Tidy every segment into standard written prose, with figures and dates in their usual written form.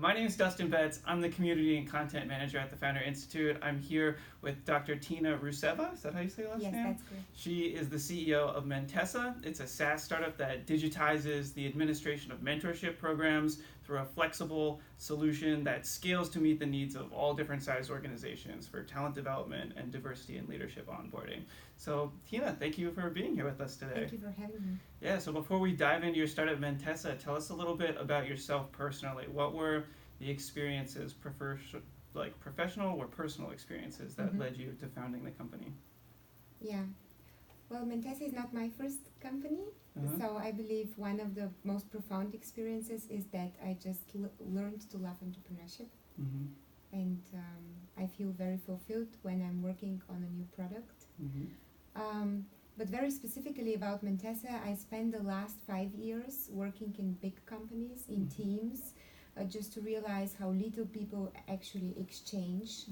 My name is Dustin Betts. I'm the Community and Content Manager at the Founder Institute. I'm here with Dr. Tina Ruseva. Is that how you say your last name? Yes, that's correct. She is the CEO of Mentessa. It's a SaaS startup that digitizes the administration of mentorship programs through a flexible solution that scales to meet the needs of all different sized organizations for talent development and diversity and leadership onboarding. So, Tina, thank you for being here with us today. Thank you for having me. Yeah, so before we dive into your startup Mentessa, tell us a little bit about yourself personally. What were the experiences, professional or personal experiences that led you to founding the company? Yeah. Well, Mentessa is not my first company, so I believe one of the most profound experiences is that I just learned to love entrepreneurship, and I feel very fulfilled when I'm working on a new product. But very specifically about Mentessa, I spent the last 5 years working in big companies, in teams, just to realize how little people actually exchange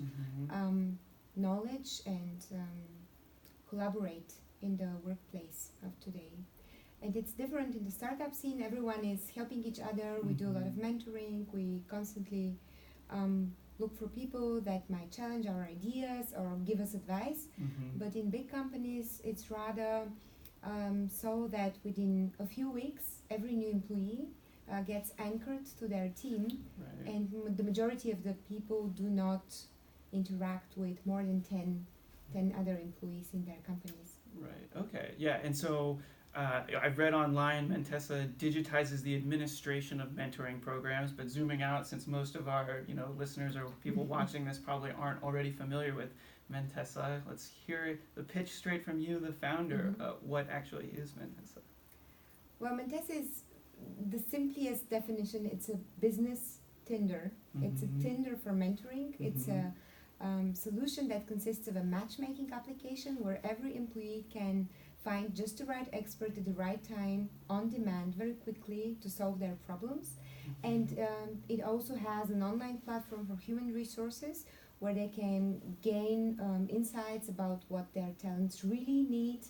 knowledge and collaborate in the workplace of today. And it's different in the startup scene. Everyone is helping each other. We do a lot of mentoring. We constantly look for people that might challenge our ideas or give us advice. But in big companies, it's rather so that within a few weeks, every new employee gets anchored to their team, and the majority of the people do not interact with more than 10 other employees in their companies. Right, okay, yeah, and so I've read online Mentessa digitizes the administration of mentoring programs, but zooming out, since most of our listeners or people watching this probably aren't already familiar with Mentessa, let's hear the pitch straight from you, the founder. What actually is Mentessa? Well, Mentessa is the simplest definition. It's a business Tinder. It's a Tinder for mentoring. It's a solution that consists of a matchmaking application where every employee can find just the right expert at the right time, on demand, very quickly to solve their problems. And it also has an online platform for human resources where they can gain insights about what their talents really need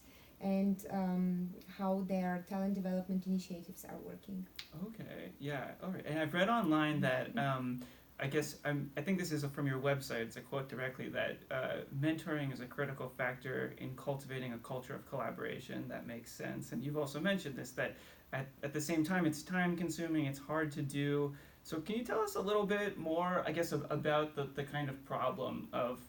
and how their talent development initiatives are working. Okay, yeah, all right. And I've read online that I think this is from your website. It's a quote directly that mentoring is a critical factor in cultivating a culture of collaboration. That makes sense. And you've also mentioned this, that at the same time, it's time consuming, it's hard to do. So can you tell us a little bit more, I guess, about the kind of problem of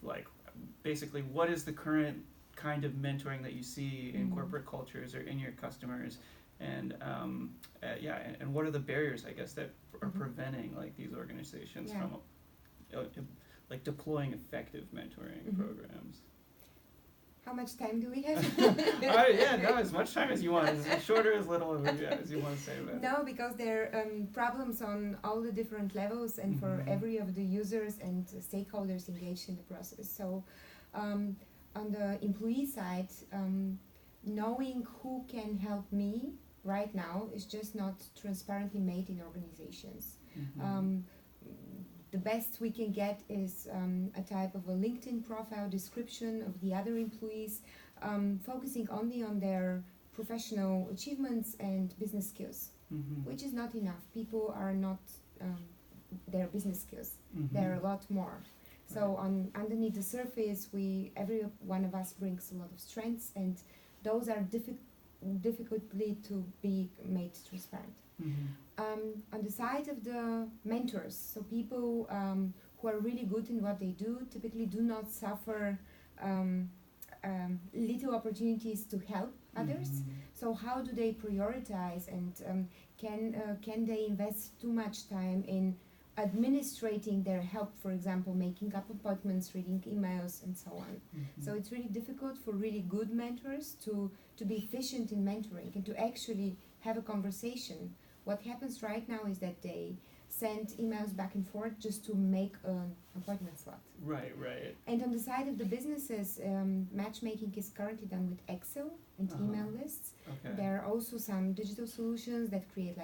basically what is the current kind of mentoring that you see in corporate cultures or in your customers? And and what are the barriers, I guess, that are preventing these organizations from deploying effective mentoring programs? How much time do we have? As much time as you want, as short or as little as you want to say about it. No, because there are problems on all the different levels and for every of the users and stakeholders engaged in the process. So on the employee side, knowing who can help me right now is just not transparently made in organizations. The best we can get is a type of a LinkedIn profile description of the other employees, focusing only on their professional achievements and business skills, which is not enough. People are not their business skills. They're a lot more. So underneath the surface, every one of us brings a lot of strengths, and those are difficultly to be made transparent. On the side of the mentors, so people who are really good in what they do typically do not suffer little opportunities to help others. So how do they prioritize, and can they invest too much time in administrating their help, for example, making up appointments, reading emails, and so on. So it's really difficult for really good mentors to be efficient in mentoring and to actually have a conversation. What happens right now is that they send emails back and forth just to make an appointment slot. Right. And on the side of the businesses, matchmaking is currently done with Excel and email lists. Okay. There are also some digital solutions that create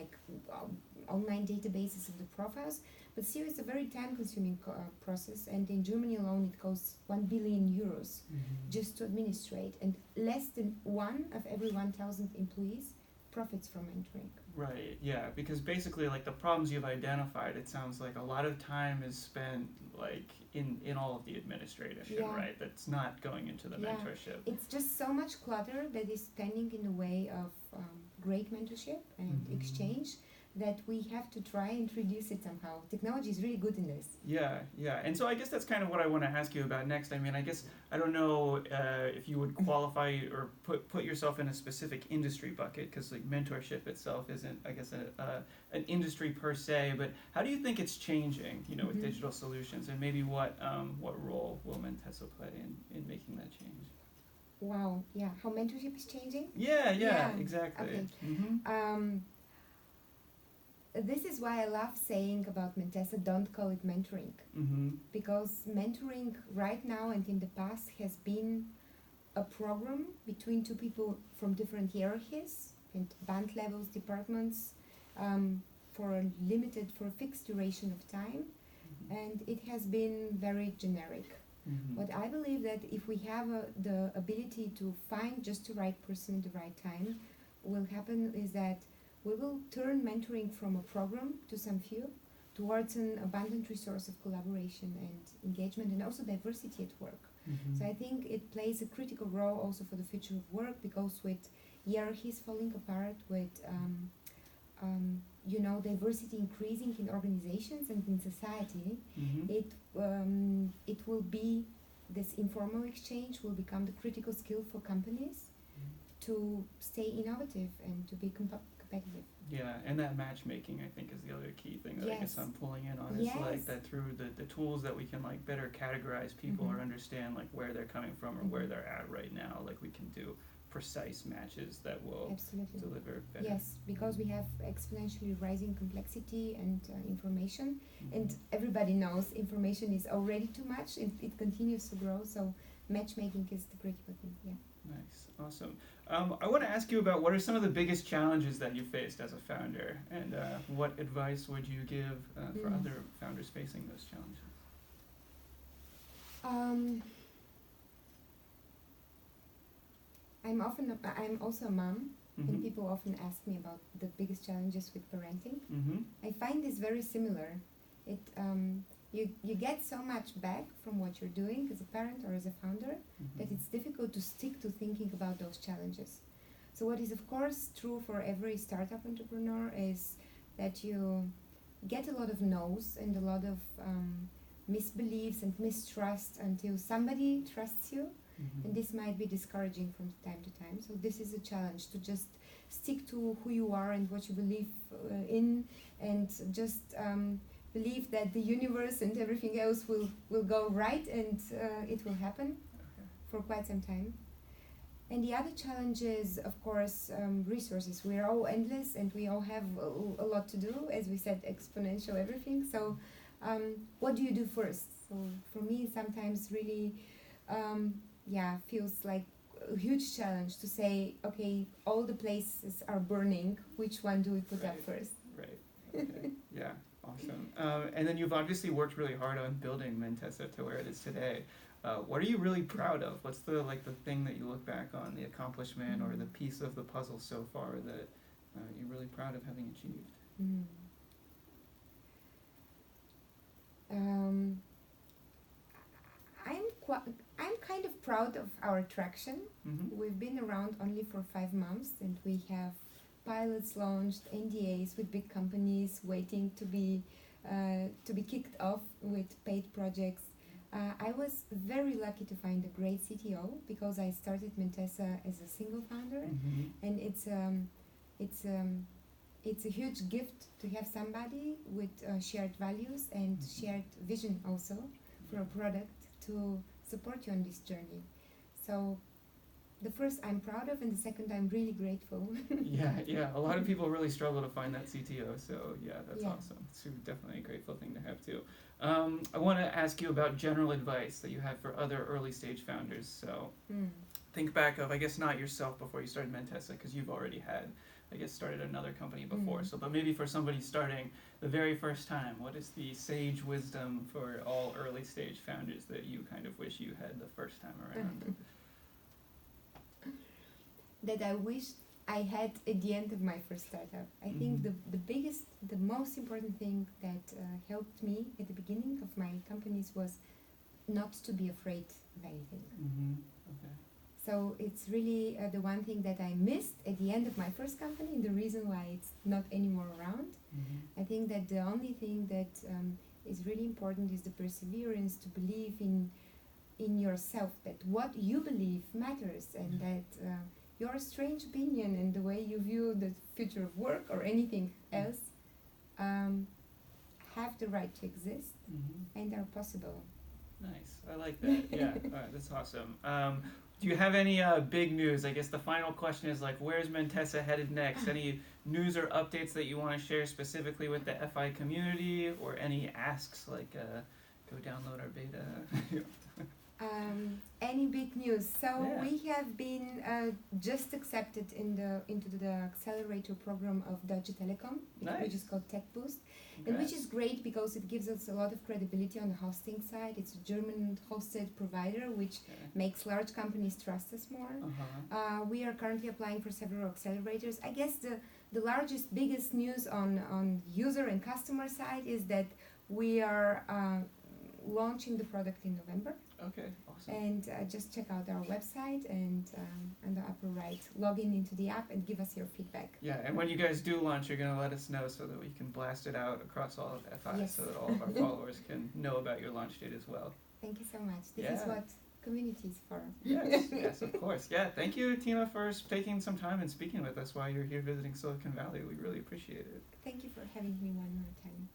online databases of the profiles, but still it's a very time-consuming process, and in Germany alone it costs 1 billion euros just to administrate, and less than 1 of every 1,000 employees profits from mentoring. Right, yeah, because basically like the problems you've identified, it sounds like a lot of time is spent like in all of the administration, Yeah. right? That's not going into the Yeah. mentorship. It's just so much clutter that is standing in the way of great mentorship and exchange, that we have to try and reduce it somehow. Technology is really good in this. Yeah, yeah. And so I guess that's kind of what I want to ask you about next. I mean, I guess I don't know if you would qualify or put yourself in a specific industry bucket, because like mentorship itself isn't, I guess, an industry per se. But how do you think it's changing, you know, with digital solutions, and maybe what role will Mentessa play in making that change? Wow, yeah. How mentorship is changing? Yeah, exactly. Okay. This is why I love saying about Mentessa, don't call it mentoring. Because mentoring right now and in the past has been a program between two people from different hierarchies and band levels, departments, for a fixed duration of time. And it has been very generic. What I believe that if we have the ability to find just the right person at the right time, will happen is that we will turn mentoring from a program to some few towards an abundant resource of collaboration and engagement, and also diversity at work. So I think it plays a critical role also for the future of work, because with hierarchies falling apart, with diversity increasing in organizations and in society, it will be, this informal exchange will become the critical skill for companies to stay innovative and to be competitive. Yeah, and that matchmaking, I think, is the other key thing that I guess I'm pulling in on, is like that through the tools that we can like better categorize people or understand like where they're coming from or where they're at right now, like we can do precise matches that will deliver better. Yes, because we have exponentially rising complexity and information, and everybody knows information is already too much, it continues to grow, so matchmaking is the critical thing. Nice, awesome. I want to ask you about what are some of the biggest challenges that you faced as a founder, and what advice would you give for other founders facing those challenges? I'm also a mom, and people often ask me about the biggest challenges with parenting. I find this very similar. You get so much back from what you're doing as a parent or as a founder that it's difficult to stick to thinking about those challenges. So what is of course true for every startup entrepreneur is that you get a lot of no's and a lot of misbeliefs and mistrust until somebody trusts you, and this might be discouraging from time to time. So this is a challenge, to just stick to who you are and what you believe in, and just believe that the universe and everything else will go right, and it will happen for quite some time. And the other challenge is, of course, resources. We are all endless and we all have a lot to do, as we said, exponential everything. So what do you do first? So for me, sometimes really feels like a huge challenge to say, okay, all the places are burning, which one do we put up first? Right, okay, yeah. Awesome. And then you've obviously worked really hard on building Mentessa to where it is today. What are you really proud of? What's the thing that you look back on, the accomplishment or the piece of the puzzle so far that you're really proud of having achieved? I'm kind of proud of our traction. We've been around only for 5 months, and we have pilots launched, NDAs with big companies waiting to be kicked off with paid projects. I was very lucky to find a great CTO, because I started Mentessa as a single founder, and it's a huge gift to have somebody with shared values and shared vision also for a product to support you on this journey. So the first I'm proud of, and the second I'm really grateful. Yeah. A lot of people really struggle to find that CTO, so that's awesome. It's definitely a grateful thing to have too. I want to ask you about general advice that you have for other early stage founders. So think back of, I guess not yourself before you started Mentessa, because you've already had, I guess, started another company before. So, but maybe for somebody starting the very first time, what is the sage wisdom for all early stage founders that you kind of wish you had the first time around? That I wish I had at the end of my first startup. I think the most important thing that helped me at the beginning of my companies was not to be afraid of anything. Okay. So it's really the one thing that I missed at the end of my first company, and the reason why it's not anymore around. I think that the only thing that is really important is the perseverance to believe in yourself, that what you believe matters, and that your strange opinion and the way you view the future of work or anything else have the right to exist and are possible. Nice. I like that. Yeah. All right. That's awesome. Do you have any big news? I guess the final question is like, where's Mentessa headed next? Any news or updates that you want to share specifically with the FI community, or any asks like go download our beta? Any big news? So we have been just accepted into the accelerator program of Deutsche Telekom, which is called Tech Boost, and which is great because it gives us a lot of credibility on the hosting side. It's a German-hosted provider, which makes large companies trust us more. We are currently applying for several accelerators. I guess the largest, biggest news on user and customer side is that we are launching the product in November. Okay, awesome. And just check out our website and on the upper right, log in into the app and give us your feedback. Yeah, and when you guys do launch, you're going to let us know so that we can blast it out across all of FI, so that all of our followers can know about your launch date as well. Thank you so much. This is what community is for. Yes, of course. Yeah, thank you, Tina, for taking some time and speaking with us while you're here visiting Silicon Valley. We really appreciate it. Thank you for having me one more time.